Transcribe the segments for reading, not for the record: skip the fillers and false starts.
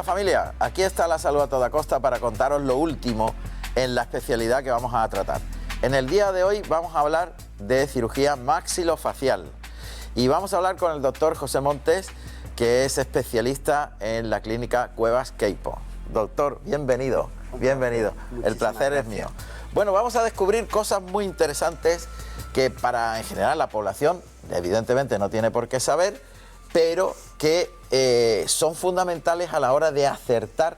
familia, aquí está la salud a toda costa para contaros lo último en la especialidad que vamos a tratar. En el día de hoy vamos a hablar de cirugía maxilofacial y vamos a hablar con el doctor José Montes, que es especialista en la clínica Cuevas Queipo. Doctor, bienvenido, bienvenido. El placer es mío. Bueno, vamos a descubrir cosas muy interesantes que para en general la población evidentemente no tiene por qué saber, pero que son fundamentales a la hora de acertar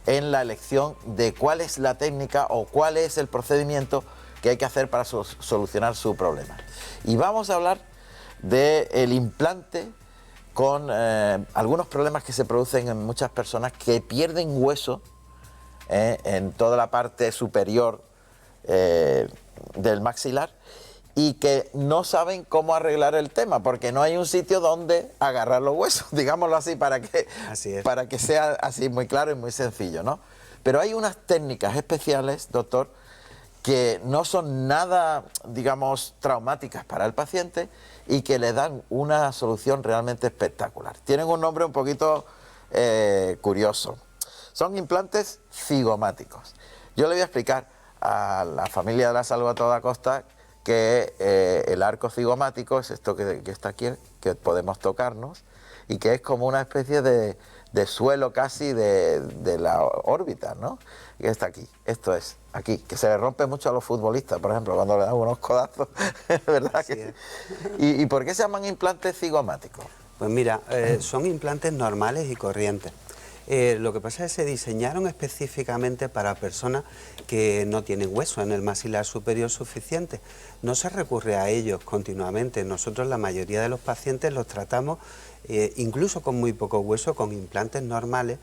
en la elección de cuál es la técnica o cuál es el procedimiento que hay que hacer para solucionar su problema. Y vamos a hablar del implante con algunos problemas que se producen en muchas personas que pierden hueso en toda la parte superior del maxilar y que no saben cómo arreglar el tema porque no hay un sitio donde agarrar los huesos, digámoslo así, para que sea así muy claro y muy sencillo, ¿no? Pero hay unas técnicas especiales, doctor, que no son nada, digamos, traumáticas para el paciente y que le dan una solución realmente espectacular. Tienen un nombre un poquito curioso. Son implantes cigomáticos. Yo le voy a explicar a la familia de la salud a toda costa que el arco cigomático es esto que está aquí, que podemos tocarnos y que es como una especie de suelo casi de la órbita, ¿no? Que está aquí, esto es, aquí, que se le rompe mucho a los futbolistas, por ejemplo, cuando le dan unos codazos, ¿verdad? Que sí. ¿Y por qué se llaman implantes cigomáticos? Pues mira, son implantes normales y corrientes. Lo que pasa es que se diseñaron específicamente para personas que no tienen hueso en el maxilar superior suficiente. No se recurre a ellos continuamente. Nosotros la mayoría de los pacientes los tratamos incluso con muy poco hueso, con implantes normales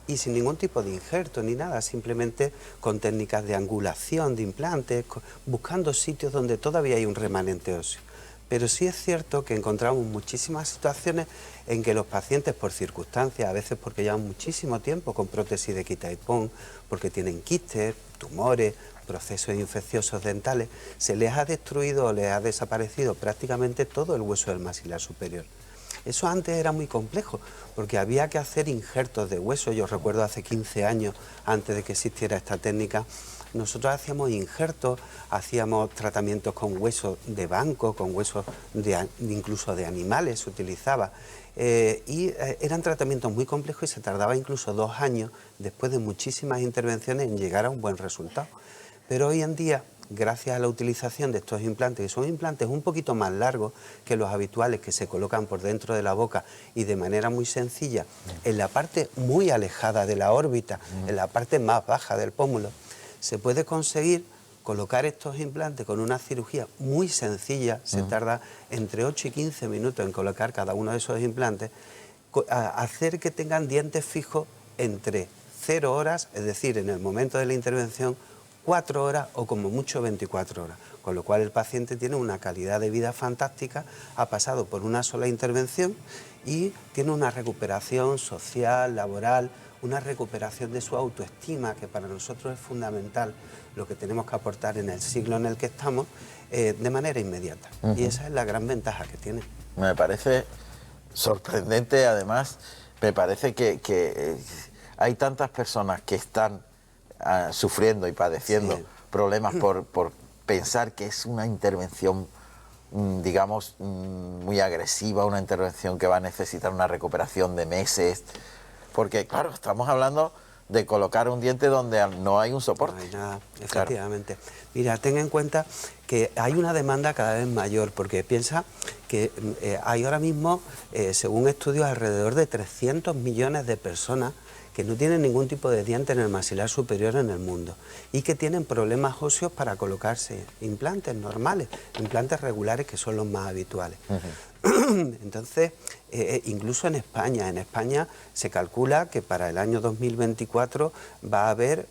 y sin ningún tipo de injerto ni nada, simplemente con técnicas de angulación de implantes, buscando sitios donde todavía hay un remanente óseo. Pero sí es cierto que encontramos muchísimas situaciones en que los pacientes, por circunstancias, a veces porque llevan muchísimo tiempo con prótesis de quita y pon, porque tienen quistes, tumores, procesos infecciosos dentales, se les ha destruido o les ha desaparecido prácticamente todo el hueso del maxilar superior. Eso antes era muy complejo, porque había que hacer injertos de hueso. Yo recuerdo hace 15 años, antes de que existiera esta técnica, nosotros hacíamos injertos, hacíamos tratamientos con huesos de banco, con huesos incluso de animales se utilizaba. Eran tratamientos muy complejos y se tardaba incluso 2 años, después de muchísimas intervenciones, en llegar a un buen resultado. Pero hoy en día, gracias a la utilización de estos implantes, que son implantes un poquito más largos que los habituales que se colocan por dentro de la boca y de manera muy sencilla, en la parte muy alejada de la órbita, en la parte más baja del pómulo, se puede conseguir colocar estos implantes con una cirugía muy sencilla, se tarda entre 8 y 15 minutos en colocar cada uno de esos implantes, hacer que tengan dientes fijos entre 0 horas, es decir, en el momento de la intervención, 4 horas o como mucho 24 horas, con lo cual el paciente tiene una calidad de vida fantástica, ha pasado por una sola intervención y tiene una recuperación social, laboral, una recuperación de su autoestima, que para nosotros es fundamental, lo que tenemos que aportar en el siglo en el que estamos, de manera inmediata. Y esa es la gran ventaja que tiene. Me parece sorprendente, además, me parece que hay tantas personas que están sufriendo y padeciendo problemas por pensar que es una intervención, digamos, muy agresiva, una intervención que va a necesitar una recuperación de meses, porque claro, estamos hablando de colocar un diente donde no hay un soporte. No hay nada, efectivamente. Claro. Mira, ten en cuenta que hay una demanda cada vez mayor, porque piensa que hay ahora mismo, según estudios, alrededor de 300 millones de personas que no tienen ningún tipo de diente en el maxilar superior en el mundo y que tienen problemas óseos para colocarse implantes normales, implantes regulares que son los más habituales. Entonces, incluso en España se calcula que para el año 2024 va a haber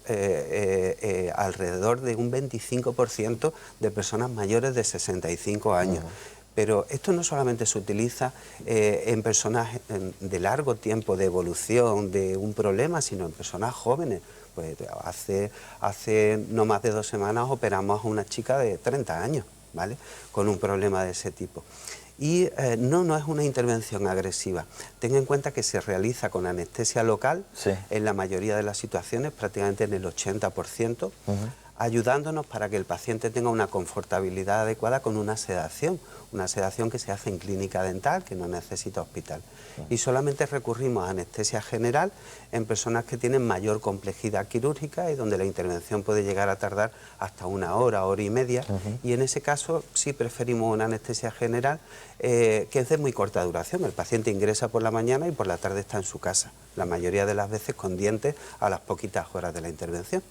alrededor de un 25% de personas mayores de 65 años. Pero esto no solamente se utiliza en personas de largo tiempo de evolución de un problema, sino en personas jóvenes. Pues hace no más de 2 semanas operamos a una chica de 30 años. ¿vale? Con un problema de ese tipo. Y no es una intervención agresiva. Ten en cuenta que se realiza con anestesia local, sí, en la mayoría de las situaciones, prácticamente en el 80%, ayudándonos para que el paciente tenga una confortabilidad adecuada con una sedación que se hace en clínica dental, que no necesita hospital. Y solamente recurrimos a anestesia general en personas que tienen mayor complejidad quirúrgica y donde la intervención puede llegar a tardar hasta 1 hora, hora y media, y en ese caso sí preferimos una anestesia general que es de muy corta duración. El paciente ingresa por la mañana y por la tarde está en su casa, la mayoría de las veces con dientes a las poquitas horas de la intervención.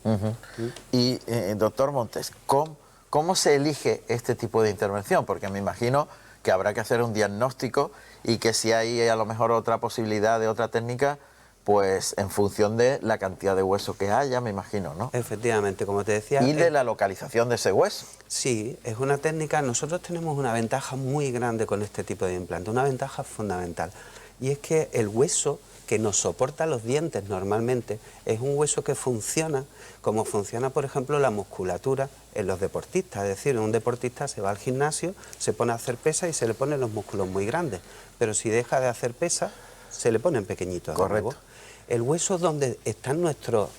Y, doctor Montes, ¿cómo se elige este tipo de intervención? Porque me imagino que habrá que hacer un diagnóstico y que si hay a lo mejor otra posibilidad de otra técnica, pues en función de la cantidad de hueso que haya, me imagino, ¿no? Efectivamente, como te decía... Y de la localización de ese hueso. Sí, es una técnica. Nosotros tenemos una ventaja muy grande con este tipo de implante, una ventaja fundamental, y es que el hueso que nos soporta los dientes normalmente es un hueso que funciona como funciona, por ejemplo, la musculatura en los deportistas. Es decir, un deportista se va al gimnasio, se pone a hacer pesas y se le ponen los músculos muy grandes, pero si deja de hacer pesas, se le ponen pequeñitos de nuevo. El hueso donde están nuestros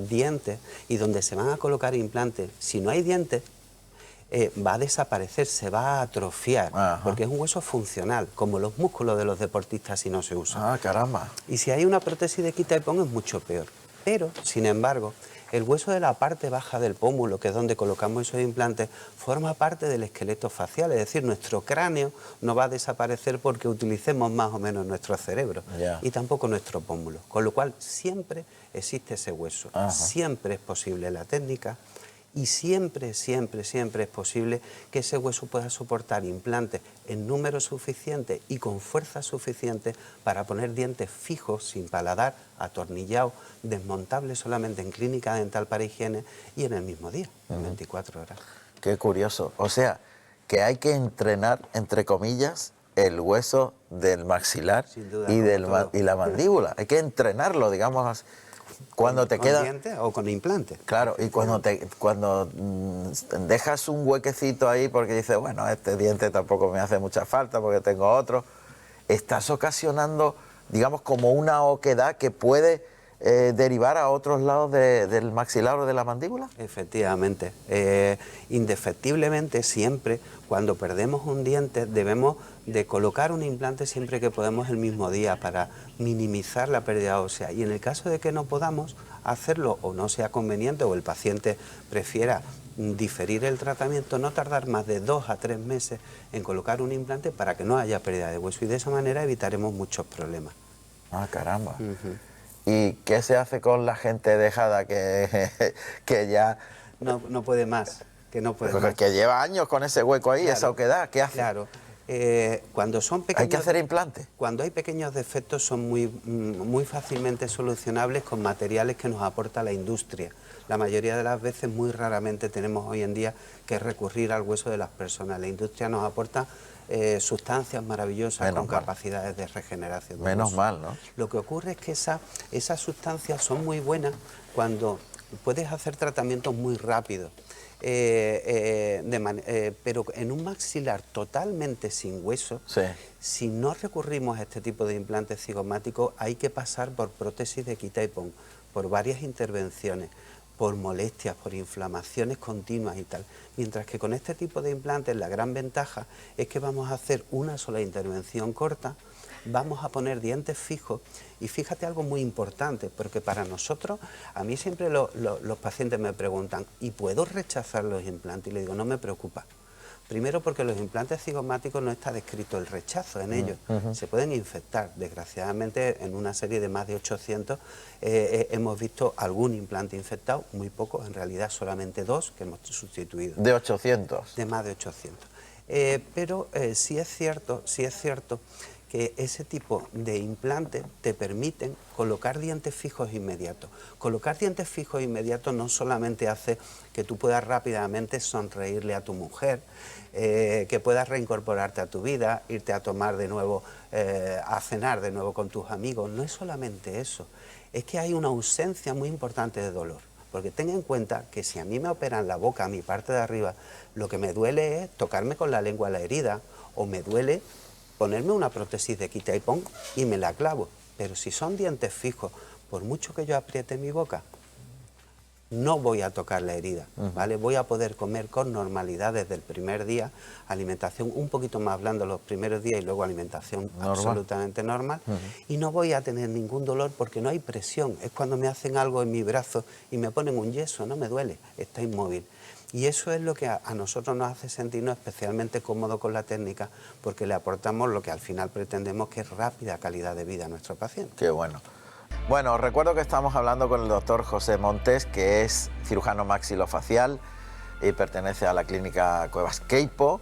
dientes y donde se van a colocar implantes, si no hay dientes, va a desaparecer, se va a atrofiar, porque es un hueso funcional, como los músculos de los deportistas si no se usan. Ah, caramba. Y si hay una prótesis de quita y pon es mucho peor. Pero, sin embargo, el hueso de la parte baja del pómulo, que es donde colocamos esos implantes, forma parte del esqueleto facial, es decir, nuestro cráneo no va a desaparecer porque utilicemos más o menos nuestro cerebro, y tampoco nuestro pómulo, con lo cual siempre existe ese hueso, siempre es posible la técnica. Y siempre, siempre, siempre es posible que ese hueso pueda soportar implantes en número suficiente y con fuerza suficiente para poner dientes fijos, sin paladar, atornillados, desmontables solamente en clínica dental para higiene y en el mismo día, en 24 horas. Qué curioso. O sea, que hay que entrenar, entre comillas, el hueso del maxilar y la mandíbula. Hay que entrenarlo, digamos. Cuando te queda... ¿Con dientes o con implantes? Claro, y cuando dejas un huequecito ahí porque dices, bueno, este diente tampoco me hace mucha falta porque tengo otro, estás ocasionando, digamos, como una oquedad que puede derivar a otros lados del maxilar o de la mandíbula. Efectivamente. Indefectiblemente siempre, cuando perdemos un diente, debemos de colocar un implante siempre que podemos el mismo día para minimizar la pérdida ósea. Y en el caso de que no podamos hacerlo o no sea conveniente o el paciente prefiera diferir el tratamiento, no tardar más de 2 a 3 meses en colocar un implante para que no haya pérdida de hueso y de esa manera evitaremos muchos problemas. Ah, caramba. ¿Y qué se hace con la gente dejada que ya... No puede más, que no puede más. Que lleva años con ese hueco ahí, esa oquedad, ¿qué hace? Claro. Cuando son pequeños, ¿hay que hacer implantes? Cuando hay pequeños defectos son muy fácilmente solucionables con materiales que nos aporta la industria. La mayoría de las veces, muy raramente tenemos hoy en día que recurrir al hueso de las personas. La industria nos aporta sustancias maravillosas con capacidades de regeneración. Menos mal, ¿no? Lo que ocurre es que esas sustancias son muy buenas cuando puedes hacer tratamientos muy rápidos. Pero en un maxilar totalmente sin hueso, si no recurrimos a este tipo de implantes cigomáticos, hay que pasar por prótesis de quita y pon, por varias intervenciones, por molestias, por inflamaciones continuas y tal. Mientras que con este tipo de implantes la gran ventaja es que vamos a hacer una sola intervención corta, vamos a poner dientes fijos y fíjate algo muy importante, porque para nosotros, a mí siempre los pacientes me preguntan, ¿y puedo rechazar los implantes? Y le digo, no me preocupa. Primero porque los implantes cigomáticos no está descrito el rechazo en ellos, se pueden infectar. Desgraciadamente en una serie de más de 800 hemos visto algún implante infectado, muy pocos, en realidad solamente 2 que hemos sustituido. ¿De 800? De más de 800. Pero sí es cierto que ese tipo de implantes te permiten colocar dientes fijos inmediatos. Colocar dientes fijos inmediatos no solamente hace que tú puedas rápidamente sonreírle a tu mujer, que puedas reincorporarte a tu vida, irte a tomar de nuevo, a cenar de nuevo con tus amigos. No es solamente eso, es que hay una ausencia muy importante de dolor. Porque ten en cuenta que si a mí me operan la boca, mi parte de arriba, lo que me duele es tocarme con la lengua la herida, o me duele ponerme una prótesis de quita y pon y me la clavo. Pero si son dientes fijos, por mucho que yo apriete mi boca, no voy a tocar la herida, ¿vale? Voy a poder comer con normalidad desde el primer día, alimentación un poquito más blanda los primeros días y luego alimentación absolutamente normal. Y no voy a tener ningún dolor porque no hay presión. Es cuando me hacen algo en mi brazo y me ponen un yeso, no me duele, está inmóvil. Y eso es lo que a nosotros nos hace sentirnos especialmente cómodos con la técnica, porque le aportamos lo que al final pretendemos, que es rápida calidad de vida a nuestro paciente. Qué bueno. Bueno, os recuerdo que estamos hablando con el doctor José Montes, que es cirujano maxilofacial y pertenece a la clínica Cuevas Queipo,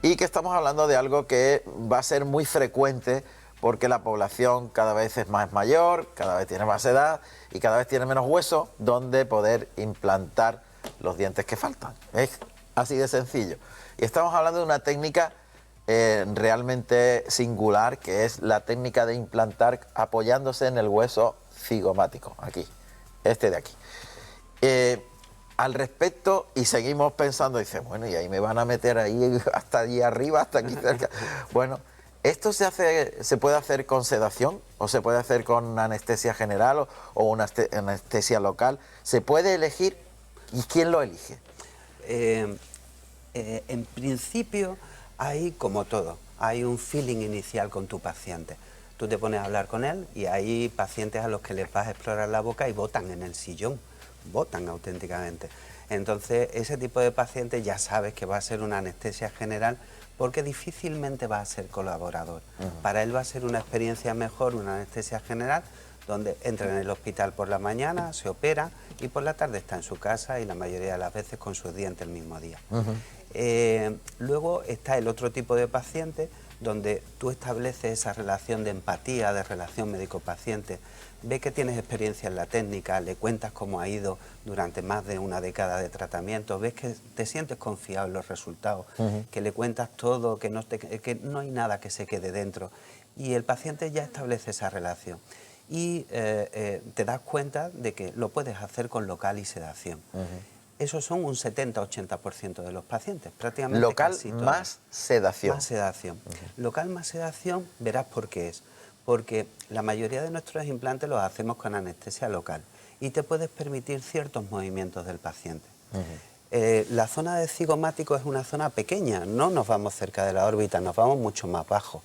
y que estamos hablando de algo que va a ser muy frecuente porque la población cada vez es más mayor, cada vez tiene más edad y cada vez tiene menos hueso donde poder implantar los dientes que faltan. Es así de sencillo. Y estamos hablando de una técnica realmente singular, que es la técnica de implantar apoyándose en el hueso cigomático, aquí, este de aquí. Al respecto, y seguimos pensando, dice, bueno, y ahí me van a meter ahí hasta allí arriba, hasta aquí cerca. Bueno, ¿esto se puede hacer con sedación o se puede hacer con anestesia general o una anestesia local? ¿Se puede elegir? ¿Y quién lo elige? En principio, hay como todo, hay un feeling inicial con tu paciente. Tú te pones a hablar con él y hay pacientes a los que les vas a explorar la boca y botan en el sillón, botan auténticamente. Entonces, ese tipo de paciente ya sabes que va a ser una anestesia general, porque difícilmente va a ser colaborador. Para él va a ser una experiencia mejor, una anestesia general, donde entra en el hospital por la mañana, se opera y por la tarde está en su casa y la mayoría de las veces con sus dientes el mismo día. Luego está el otro tipo de paciente donde tú estableces esa relación de empatía, de relación médico-paciente, ves que tienes experiencia en la técnica, le cuentas cómo ha ido durante más de una década de tratamiento, ves que te sientes confiado en los resultados, que le cuentas todo, que no hay nada que se quede dentro, y el paciente ya establece esa relación. Y te das cuenta de que lo puedes hacer con local y sedación. Esos son un 70-80% de los pacientes, prácticamente local casi todos. Más sedación. Más sedación. Local más sedación, verás por qué es. Porque la mayoría de nuestros implantes los hacemos con anestesia local y te puedes permitir ciertos movimientos del paciente. La zona de cigomático es una zona pequeña, no nos vamos cerca de la órbita, nos vamos mucho más bajo.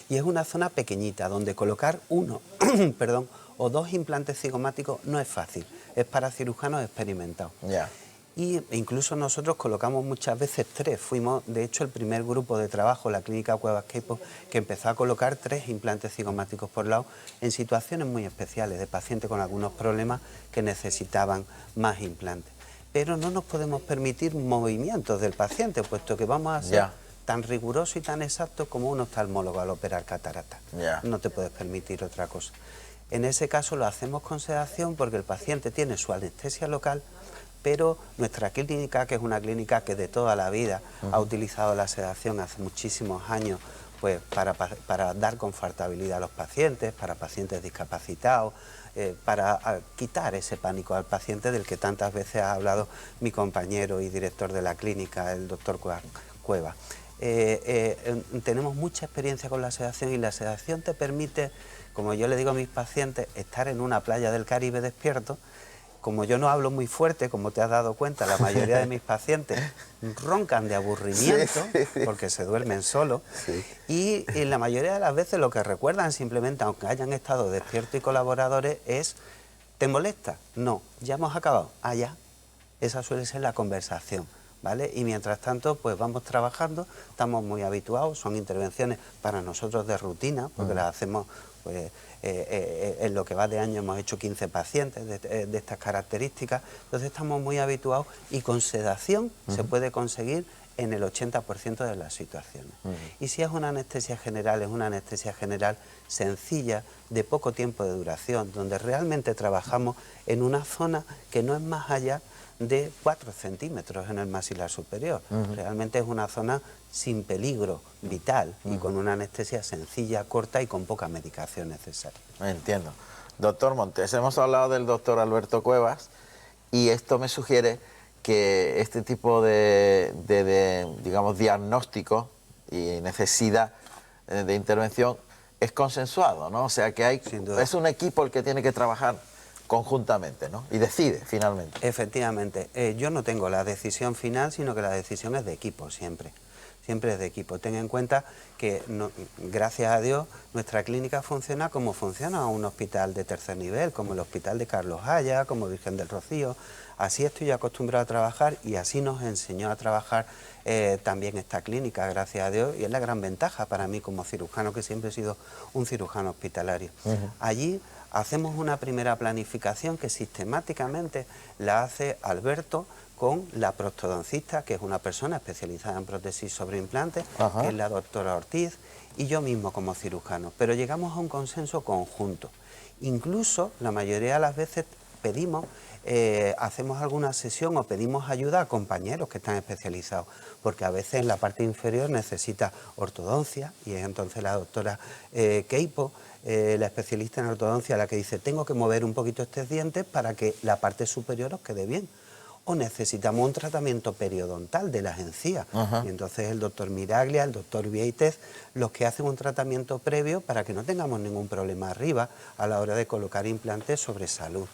Y es una zona pequeñita donde colocar uno o dos implantes cigomáticos no es fácil, es para cirujanos experimentados. Y incluso nosotros colocamos muchas veces 3. Fuimos, de hecho, el primer grupo de trabajo, la clínica Cuevas Queipo, que empezó a colocar 3 implantes cigomáticos por lado en situaciones muy especiales de pacientes con algunos problemas que necesitaban más implantes. Pero no nos podemos permitir movimientos del paciente, puesto que vamos a ser tan rigurosos y tan exactos como un oftalmólogo al operar catarata. No te puedes permitir otra cosa. En ese caso lo hacemos con sedación porque el paciente tiene su anestesia local, pero nuestra clínica, que es una clínica que de toda la vida ha utilizado la sedación hace muchísimos años, pues para dar confortabilidad a los pacientes, para pacientes discapacitados, para quitar ese pánico al paciente del que tantas veces ha hablado mi compañero y director de la clínica, el doctor Cueva. Tenemos mucha experiencia con la sedación y la sedación te permite, como yo le digo a mis pacientes, estar en una playa del Caribe despierto. Como yo no hablo muy fuerte, como te has dado cuenta, la mayoría de mis pacientes roncan de aburrimiento porque se duermen solos y la mayoría de las veces lo que recuerdan simplemente, aunque hayan estado despiertos y colaboradores, es ¿te molesta? No, ya hemos acabado. Ah, ya. Esa suele ser la conversación, ¿vale? Y mientras tanto, pues vamos trabajando, estamos muy habituados, son intervenciones para nosotros de rutina, porque las hacemos, pues, en lo que va de año hemos hecho 15 pacientes de estas características, entonces estamos muy habituados y con sedación se puede conseguir en el 80% de las situaciones. Y si es una anestesia general, es una anestesia general sencilla, de poco tiempo de duración, donde realmente trabajamos en una zona que no es más allá de 4 centímetros en el maxilar superior. Realmente es una zona sin peligro vital y con una anestesia sencilla, corta y con poca medicación necesaria. Entiendo. Doctor Montes, hemos hablado del doctor Alberto Cuevas y esto me sugiere que este tipo digamos, diagnóstico y necesidad de intervención es consensuado, ¿no? O sea, que es un equipo el que tiene que trabajar conjuntamente, ¿no? Y decide, finalmente. Efectivamente. Yo no tengo la decisión final, sino que la decisión es de equipo, siempre. Siempre es de equipo. Ten en cuenta que, gracias a Dios, nuestra clínica funciona como funciona un hospital de tercer nivel, como el Hospital de Carlos Haya, como Virgen del Rocío. Así estoy acostumbrado a trabajar y así nos enseñó a trabajar también esta clínica, gracias a Dios, y es la gran ventaja para mí como cirujano, que siempre he sido un cirujano hospitalario. Allí hacemos una primera planificación que sistemáticamente la hace Alberto con la prostodoncista, que es una persona especializada en prótesis sobre implantes, que es la doctora Ortiz, y yo mismo como cirujano. Pero llegamos a un consenso conjunto. Incluso, la mayoría de las veces pedimos, hacemos alguna sesión o pedimos ayuda a compañeros que están especializados, porque a veces en la parte inferior necesita ortodoncia, y es entonces la doctora Keipo, la especialista en ortodoncia, la que dice, tengo que mover un poquito estos dientes para que la parte superior os quede bien. O necesitamos un tratamiento periodontal de las encías. Y entonces el doctor Miraglia, el doctor Vieites, los que hacen un tratamiento previo para que no tengamos ningún problema arriba a la hora de colocar implantes sobre salud.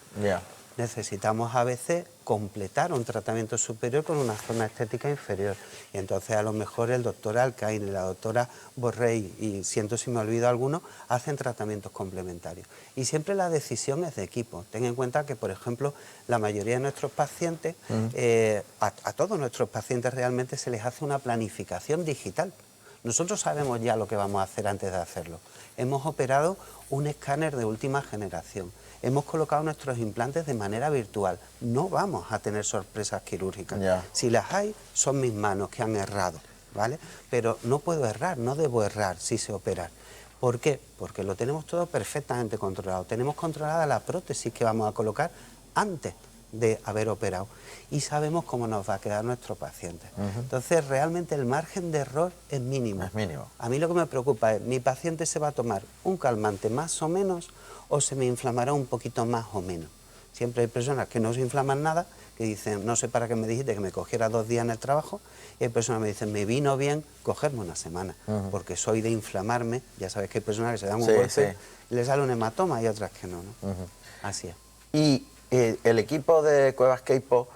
Necesitamos a veces completar un tratamiento superior con una zona estética inferior. Y entonces a lo mejor el doctor Alcaine, la doctora Borrell, y siento si me olvido alguno, hacen tratamientos complementarios. Y siempre la decisión es de equipo. Ten en cuenta que, por ejemplo, la mayoría de nuestros pacientes, a todos nuestros pacientes realmente se les hace una planificación digital. Nosotros sabemos ya lo que vamos a hacer antes de hacerlo. Hemos operado un escáner de última generación. Hemos colocado nuestros implantes de manera virtual. No vamos a tener sorpresas quirúrgicas. Si las hay, son mis manos que han errado, ¿vale? Pero no puedo errar, no debo errar si sé operar. ¿Por qué? Porque lo tenemos todo perfectamente controlado. Tenemos controlada la prótesis que vamos a colocar antes de haber operado y sabemos cómo nos va a quedar nuestro paciente. Entonces, realmente el margen de error es mínimo. Es mínimo. A mí lo que me preocupa es, ¿mi paciente se va a tomar un calmante más o menos o se me inflamará un poquito más o menos? Siempre hay personas que no se inflaman nada, que dicen, no sé para qué me dijiste que me cogiera 2 días en el trabajo, y hay personas que me dicen, me vino bien cogerme una semana, porque soy de inflamarme. Ya sabes que hay personas que se dan un golpe y les sale un hematoma y otras que no, ¿no? Así es. Y el equipo de Cuevas Keipo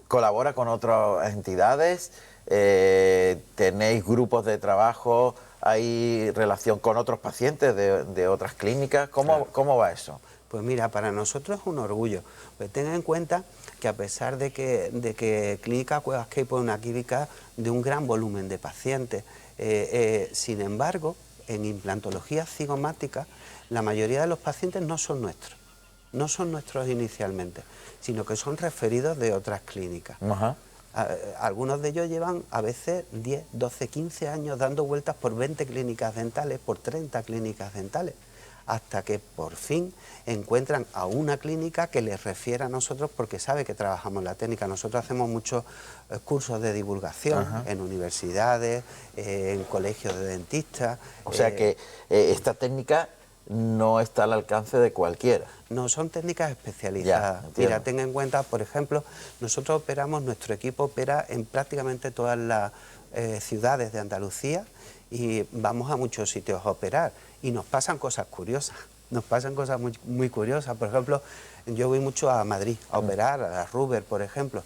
colabora con otras entidades, tenéis grupos de trabajo, hay relación con otros pacientes de otras clínicas. ¿Cómo va eso? Pues mira, para nosotros es un orgullo. Pues tengan en cuenta que a pesar de que Clínica Cuevas Keipo es una clínica de un gran volumen de pacientes, sin embargo, en implantología cigomática, la mayoría de los pacientes no son nuestros. No son nuestros inicialmente, sino que son referidos de otras clínicas. Algunos de ellos llevan a veces 10, 12, 15 años dando vueltas por 20 clínicas dentales, por 30 clínicas dentales, hasta que por fin encuentran a una clínica que les refiere a nosotros porque sabe que trabajamos la técnica. Nosotros hacemos muchos cursos de divulgación en universidades, en colegios de dentistas. O sea que esta técnica no está al alcance de cualquiera. No, son técnicas especializadas. Mira, ten en cuenta, por ejemplo, nosotros operamos, nuestro equipo opera en prácticamente todas las ciudades de Andalucía y vamos a muchos sitios a operar y nos pasan cosas curiosas, nos pasan cosas muy curiosas. Por ejemplo, yo voy mucho a Madrid a operar, a Ruber, por ejemplo,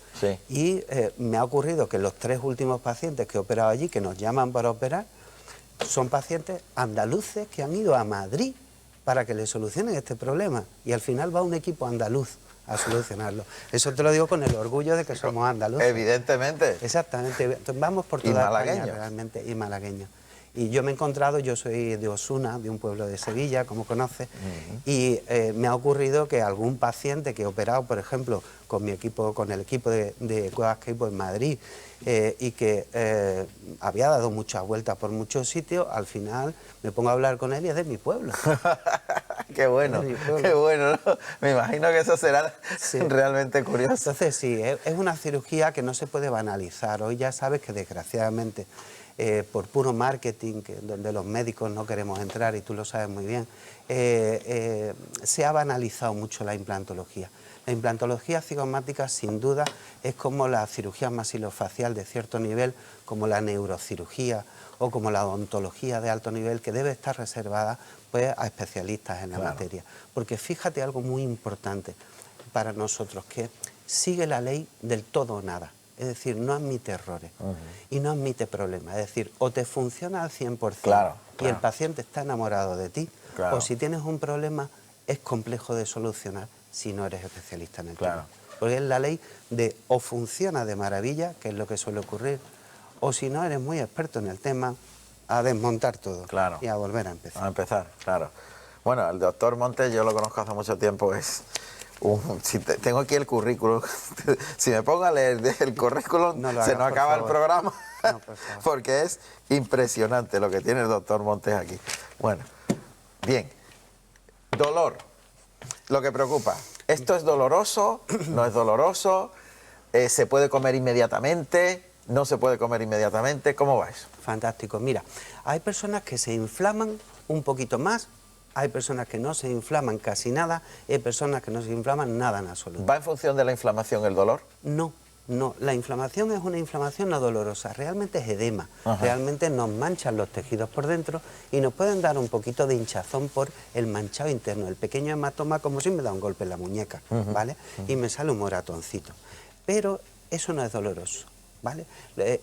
y me ha ocurrido que los 3 últimos pacientes que he operado allí, que nos llaman para operar, son pacientes andaluces que han ido a Madrid para que le solucionen este problema y al final va un equipo andaluz a solucionarlo. Eso te lo digo con el orgullo de que somos andaluces. Evidentemente. Exactamente. Entonces, vamos por toda España realmente, y malagueños. Y yo me he encontrado, yo soy de Osuna, de un pueblo de Sevilla, como conoces, y me ha ocurrido que algún paciente que he operado, por ejemplo, con mi equipo, con el equipo de Cuevas Keipo en Madrid, y que había dado muchas vueltas por muchos sitios, al final me pongo a hablar con él y es de mi pueblo. Qué bueno, qué bueno, ¿no? Me imagino que eso será realmente curioso. Entonces sí, es una cirugía que no se puede banalizar. Hoy ya sabes que desgraciadamente, por puro marketing, donde los médicos no queremos entrar y tú lo sabes muy bien, se ha banalizado mucho la implantología. La implantología cigomática, sin duda, es como la cirugía maxilofacial de cierto nivel, como la neurocirugía o como la odontología de alto nivel, que debe estar reservada pues, a especialistas en la materia. Porque fíjate algo muy importante para nosotros, que sigue la ley del todo o nada. Es decir, no admite errores y no admite problemas. Es decir, o te funciona al 100% y el paciente está enamorado de ti, o si tienes un problema es complejo de solucionar si no eres especialista en el tema. Porque es la ley de o funciona de maravilla, que es lo que suele ocurrir, o si no eres muy experto en el tema, a desmontar todo y a volver a empezar. A empezar, claro. Bueno, el doctor Montes yo lo conozco hace mucho tiempo, es... tengo aquí el currículum, si me pongo a leer el currículum se nos acaba el programa, porque es impresionante lo que tiene el doctor Montes aquí. Bueno, bien, dolor, lo que preocupa, ¿esto es doloroso? ¿No es doloroso? ¿Se puede comer inmediatamente? ¿No se puede comer inmediatamente? ¿Cómo va eso? Fantástico, mira, hay personas que se inflaman un poquito más. Hay personas que no se inflaman casi nada, y hay personas que no se inflaman nada en absoluto. ¿Va en función de la inflamación el dolor? No, no. La inflamación es una inflamación no dolorosa, realmente es edema. Realmente nos manchan los tejidos por dentro y nos pueden dar un poquito de hinchazón por el manchado interno, el pequeño hematoma, como si me da un golpe en la muñeca, ¿vale? Y me sale un moratoncito. Pero eso no es doloroso. ¿Vale?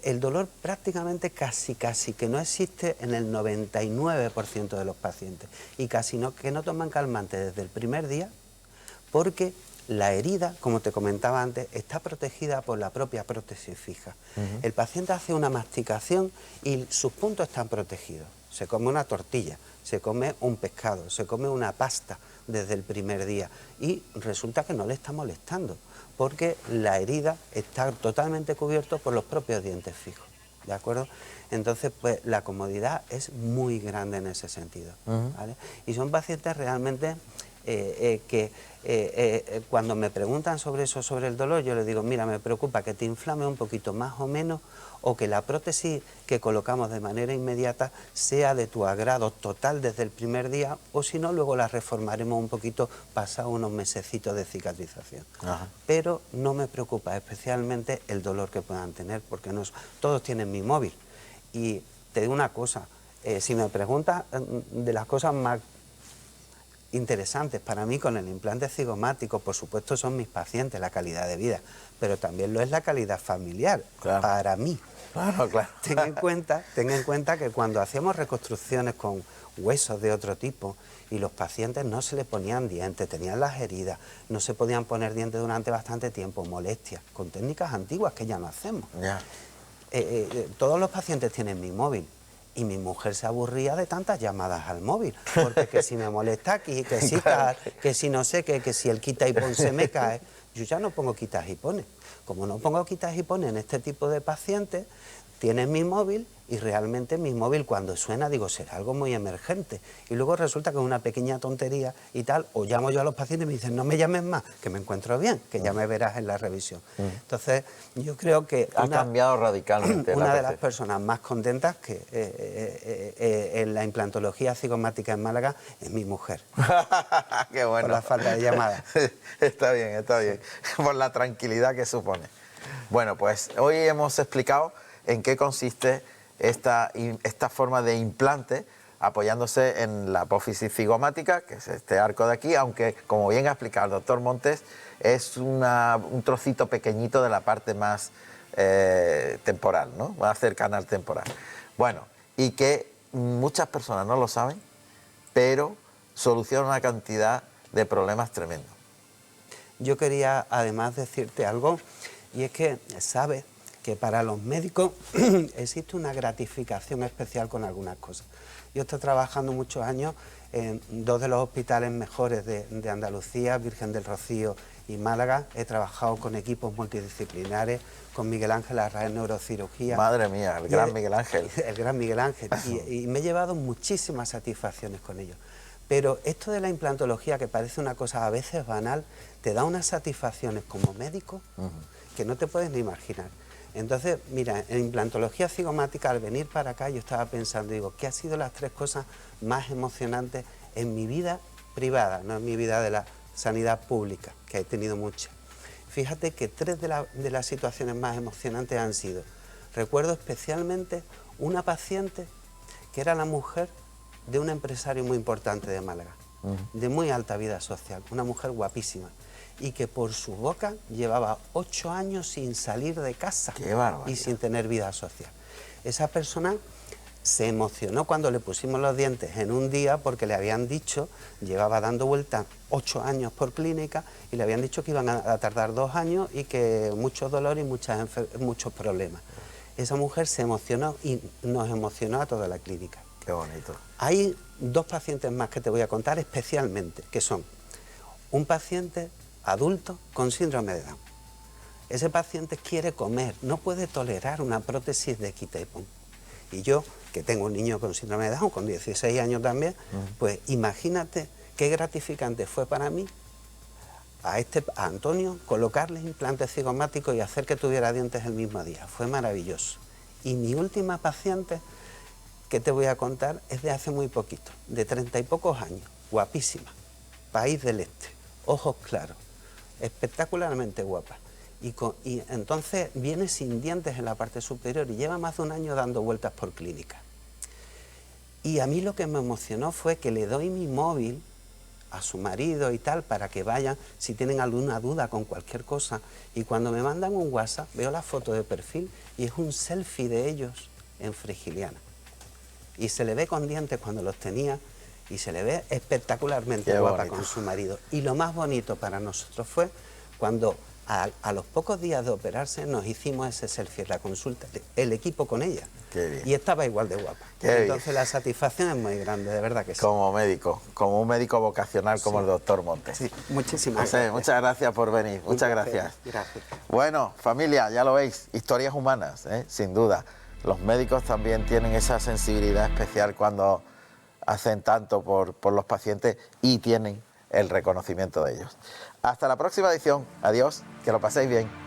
El dolor prácticamente casi que no existe en el 99% de los pacientes y casi que no toman calmante desde el primer día, porque la herida, como te comentaba antes, está protegida por la propia prótesis fija. El paciente hace una masticación y sus puntos están protegidos. Se come una tortilla, se come un pescado, se come una pasta desde el primer día y resulta que no le está molestando, porque la herida está totalmente cubierta por los propios dientes fijos, ¿de acuerdo? Entonces, pues la comodidad es muy grande en ese sentido, ¿vale? Y son pacientes realmente cuando me preguntan sobre eso, sobre el dolor, yo les digo, mira, me preocupa que te inflame un poquito más o menos, o que la prótesis que colocamos de manera inmediata sea de tu agrado total desde el primer día, o si no, luego la reformaremos un poquito pasado unos mesecitos de cicatrización. Pero no me preocupa especialmente el dolor que puedan tener, porque todos tienen mi móvil. Y te digo una cosa, si me preguntas de las cosas más interesantes para mí con el implante cigomático, por supuesto son mis pacientes, la calidad de vida, pero también lo es la calidad familiar, para mí. Claro. Ten en cuenta que cuando hacíamos reconstrucciones con huesos de otro tipo y los pacientes no se le ponían dientes, tenían las heridas, no se podían poner dientes durante bastante tiempo, molestias, con técnicas antiguas que ya no hacemos. Todos los pacientes tienen mi móvil. Y mi mujer se aburría de tantas llamadas al móvil, porque que si me molesta aquí, que si tal, que si no sé qué, que si el quita y pon se me cae. Yo ya no pongo quitas y pones. Como no pongo quitas y pones en este tipo de pacientes, tienen mi móvil y realmente mi móvil cuando suena digo, será algo muy emergente. Y luego resulta que es una pequeña tontería y tal, o llamo yo a los pacientes y me dicen, no me llames más, que me encuentro bien, que ya me verás en la revisión. Entonces, yo creo que ha cambiado radicalmente una de las personas más contentas que en la implantología cigomática en Málaga es mi mujer. Qué bueno. Por la falta de llamadas. Está bien, por la tranquilidad que supone. Bueno, pues hoy hemos explicado en qué consiste esta forma de implante apoyándose en la apófisis cigomática, que es este arco de aquí, aunque como bien ha explicado el doctor Montes, es un trocito pequeñito de la parte más temporal, ¿no? Más cercana al temporal. Bueno, y que muchas personas no lo saben, pero soluciona una cantidad de problemas tremendos. Yo quería además decirte algo, y es que sabes que para los médicos existe una gratificación especial con algunas cosas. Yo estoy trabajando muchos años en dos de los hospitales mejores de Andalucía, Virgen del Rocío y Málaga. He trabajado con equipos multidisciplinares, con Miguel Ángel Arraez en neurocirugía. Madre mía, el gran Miguel Ángel. El gran Miguel Ángel. Y me he llevado muchísimas satisfacciones con ellos. Pero esto de la implantología, que parece una cosa a veces banal, te da unas satisfacciones como médico que no te puedes ni imaginar. Entonces, mira, en implantología cigomática, al venir para acá, yo estaba pensando, digo, ¿qué han sido las tres cosas más emocionantes en mi vida privada, no en mi vida de la sanidad pública, que he tenido muchas. Fíjate que 3 de las situaciones más emocionantes han sido, recuerdo especialmente una paciente que era la mujer de un empresario muy importante de Málaga, de muy alta vida social, una mujer guapísima, y que por su boca llevaba 8 años sin salir de casa. ¡Qué barbaridad! Y sin tener vida social. Esa persona se emocionó cuando le pusimos los dientes en un día porque le habían dicho, llevaba dando vueltas 8 años por clínica y le habían dicho que iban a tardar 2 años y que mucho dolor y muchos problemas. Esa mujer se emocionó y nos emocionó a toda la clínica. Qué bonito. Hay 2 pacientes más que te voy a contar especialmente, que son un paciente adulto con síndrome de Down. Ese paciente quiere comer, no puede tolerar una prótesis de quita y pon. Y yo, que tengo un niño con síndrome de Down, con 16 años también, pues imagínate qué gratificante fue para mí a Antonio colocarle implantes cigomáticos y hacer que tuviera dientes el mismo día. Fue maravilloso. Y mi última paciente que te voy a contar es de hace muy poquito, de 30 y pocos años, guapísima, país del este, ojos claros, espectacularmente guapa. Y entonces viene sin dientes en la parte superior y lleva más de 1 año dando vueltas por clínica. Y a mí lo que me emocionó fue que le doy mi móvil a su marido y tal para que vayan si tienen alguna duda con cualquier cosa. Y cuando me mandan un WhatsApp veo la foto de perfil y es un selfie de ellos en Frigiliana. Y se le ve con dientes cuando los tenía y se le ve espectacularmente guapa con su marido. Y lo más bonito para nosotros fue cuando a los pocos días de operarse nos hicimos ese selfie en la consulta, el equipo con ella. Qué bien. Y estaba igual de guapa. Entonces la satisfacción es muy grande, de verdad que sí. Como médico, como un médico vocacional como el doctor Montes. Sí, muchísimas José, gracias. muchas gracias por venir, muchas gracias. Gracias. Bueno, familia, ya lo veis, historias humanas, sin duda. Los médicos también tienen esa sensibilidad especial cuando hacen tanto por los pacientes y tienen el reconocimiento de ellos. Hasta la próxima edición. Adiós, que lo paséis bien.